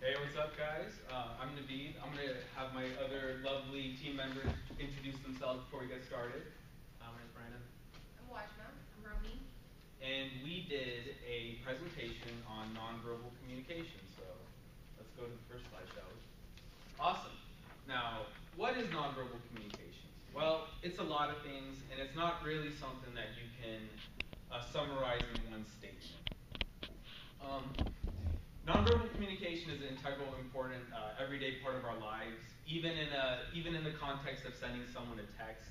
Hey, what's up, guys? I'm Naveed. I'm going to have my other lovely team members introduce themselves before we get started. My name's Brandon. I'm Wajma. I'm Romy. And we did a presentation on nonverbal communication. So let's go to the first slide, shall we? Awesome. Now, what is nonverbal communications? Well, it's a lot of things, and it's not really something that you can summarize in one statement. Nonverbal communication is an integral, important, everyday part of our lives. Even in the context of sending someone a text,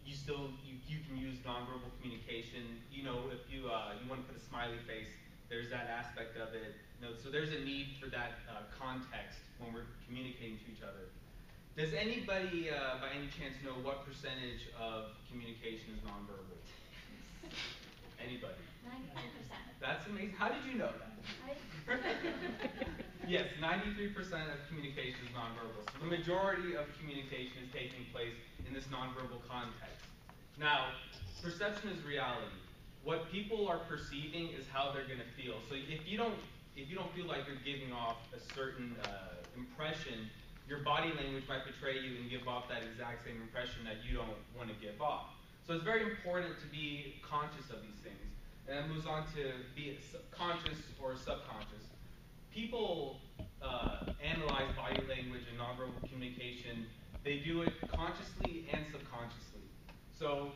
you can use nonverbal communication. You know, if you want to put a smiley face, there's that aspect of it. So there's a need for that context when we're communicating to each other. Does anybody, by any chance, know what percentage of communication is nonverbal? Anybody? 93%. That's amazing. How did you know that? Yes, 93% of communication is nonverbal. So the majority of communication is taking place in this nonverbal context. Now, perception is reality. What people are perceiving is how they're going to feel. So if you don't feel like you're giving off a certain impression, your body language might betray you and give off that exact same impression that you don't want to give off. So it's very important to be conscious of these things. And that moves on to be conscious or subconscious. People analyze body language and nonverbal communication. They do it consciously and subconsciously. So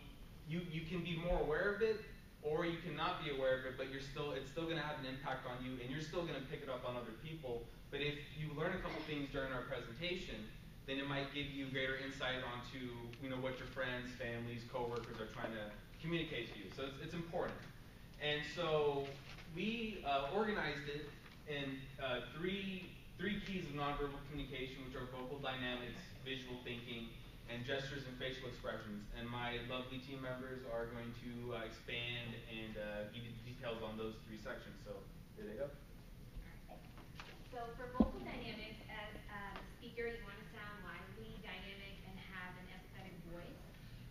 you can be more aware of it, or you cannot be aware of it, but it's still going to have an impact on you, and you're still going to pick it up on other people. But if you learn a couple things during our presentation, then it might give you greater insight onto what your friends, families, coworkers are trying to communicate to you. So it's important. And so we organized it in three keys of nonverbal communication, which are vocal dynamics, visual thinking, and gestures and facial expressions. And my lovely team members are going to expand and give you details on those three sections. So here they go. So for vocal dynamics, as a speaker, you want to sound lively, dynamic, and have an empathetic voice.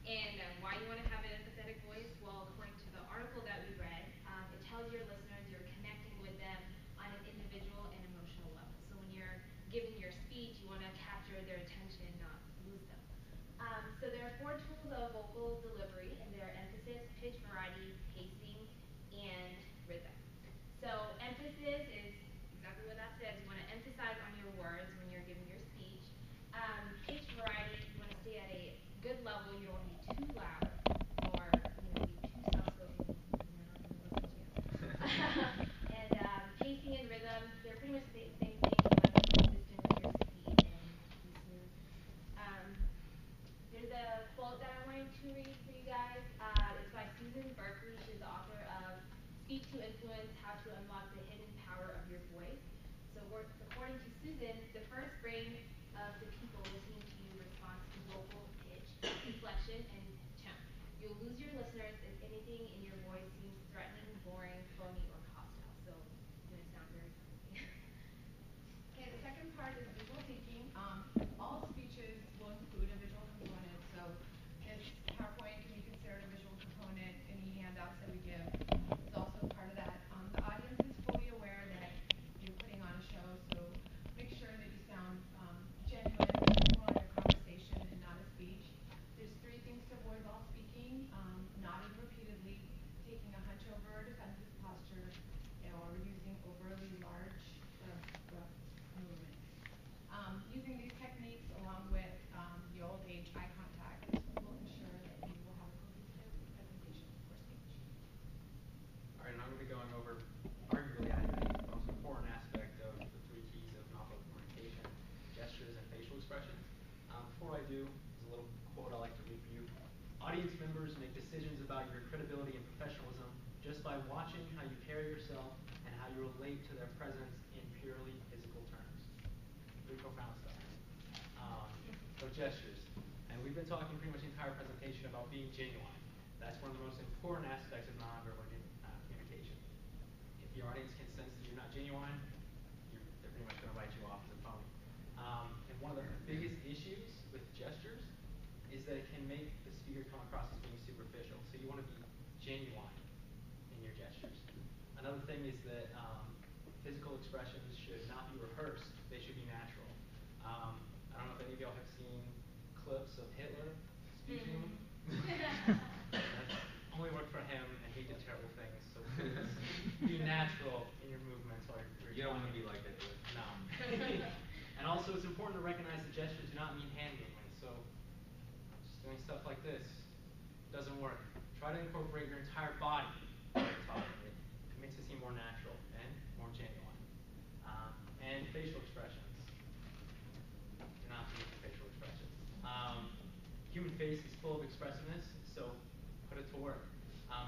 And why you want to have an empathetic voice? Well, according to the article that we read, it tells your listeners you're connecting with them on an individual and emotional level. So when you're giving your speech, you want to capture their attention, not lose them. So there are four tools of vocal delivery, and they are emphasis, pitch, variety, pacing, and rhythm. So emphasis is exactly what that says. You want to emphasize on your words when you're giving your speech. Pitch variety, you want to stay at a good level. You don't want to be too loud or be too soft-spoken. They're not going to listen to you. And pacing and rhythm, they're pretty much the same thing. You want to be consistent with your speed and be smooth. Um, there's a quote that I wanted to read for you guys. It's by Susan Berkeley. She's the author of Speak to Influence, How to Unlock the Hidden Power of Your Voice. So according to Susan, the first brain of the people listening to you responds to vocal pitch, inflection, and tone. You'll lose your listeners if anything in your voice seems threatening, boring, phony, or hostile. So it's going to sound very funny. Okay, the second part is visual thinking. All speeches will include a visual component, so this PowerPoint can be considered a visual component. Any handouts that we give is also part of that. The audience is fully aware that you're putting on a show, so make sure that you sound genuine. It's more like a conversation and not a speech. There's three things to avoid while speaking: nodding repeatedly, taking a hunch over a defensive posture, or using overly large abrupt movements. Using these techniques along with the old age eye contact will ensure that you will have a cohesive presentation for speech. All right, and I'm going to be going over arguably, I think, the most important aspect of the three keys of nonverbal communication: gestures and facial expressions. Before I do, there's a little quote I like to read for you. Audience members make decisions about your credibility and professionalism just by watching how you carry yourself and how you relate to their presence in purely physical terms. Pretty profound stuff. So gestures. And we've been talking pretty much the entire presentation about being genuine. That's one of the most important aspects of nonverbal communication. If your audience can sense that you're not genuine, they're pretty much going to write you off as a phony. And one of the biggest issues with gestures is that it can make the speaker come across as being superficial. So you want to be genuine in your gestures. Another thing is that physical expressions should not be rehearsed, they should be natural. I don't know if any of y'all have seen clips of Hitler speaking. That's only worked for him, and he did terrible things. So please be natural in your movements while you're You don't want to talking. be like that, do you? No. And also, it's important to recognize that gestures do not mean hand movements. So just doing stuff like this doesn't work. Try to incorporate your entire body when you're talking. It makes it seem more natural and more genuine. And facial expressions. Do not forget the facial expressions. Human face is full of expressiveness, so put it to work.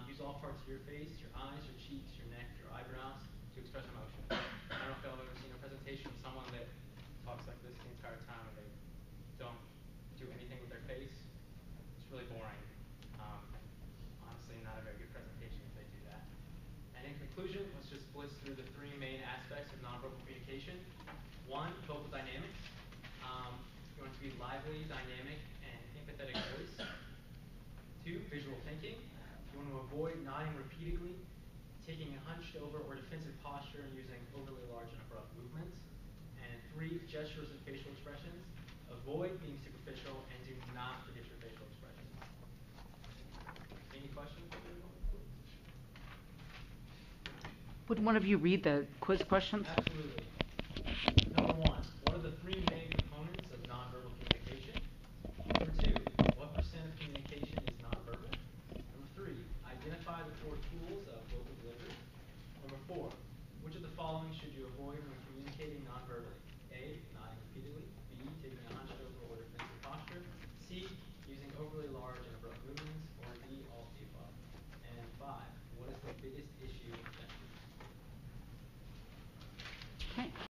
Use all parts of your face, your eyes, your cheeks, your neck, your eyebrows, to express emotion. I don't know if y'all have ever seen a presentation of someone that talks like this the entire time and they don't do anything with their face. It's really boring. Honestly, not a very good presentation if they do that. And in conclusion, let's just blitz through the three main aspects of nonverbal communication. One, vocal dynamics. You want it to be lively, dynamic, and empathetic voice. Two, visual thinking. You want to avoid nodding repeatedly, taking a hunched over or defensive posture, and using overly large and abrupt movements. And three, gestures and facial expressions. Avoid being superficial and do not forget your facial expressions. Any questions? Would one of you read the quiz questions? Absolutely. Number one, what are the three main components of nonverbal communication? Number two, what % of communication is nonverbal? Number three, identify the four tools of vocal delivery. Number four, which of the following should you avoid when communicating nonverbally?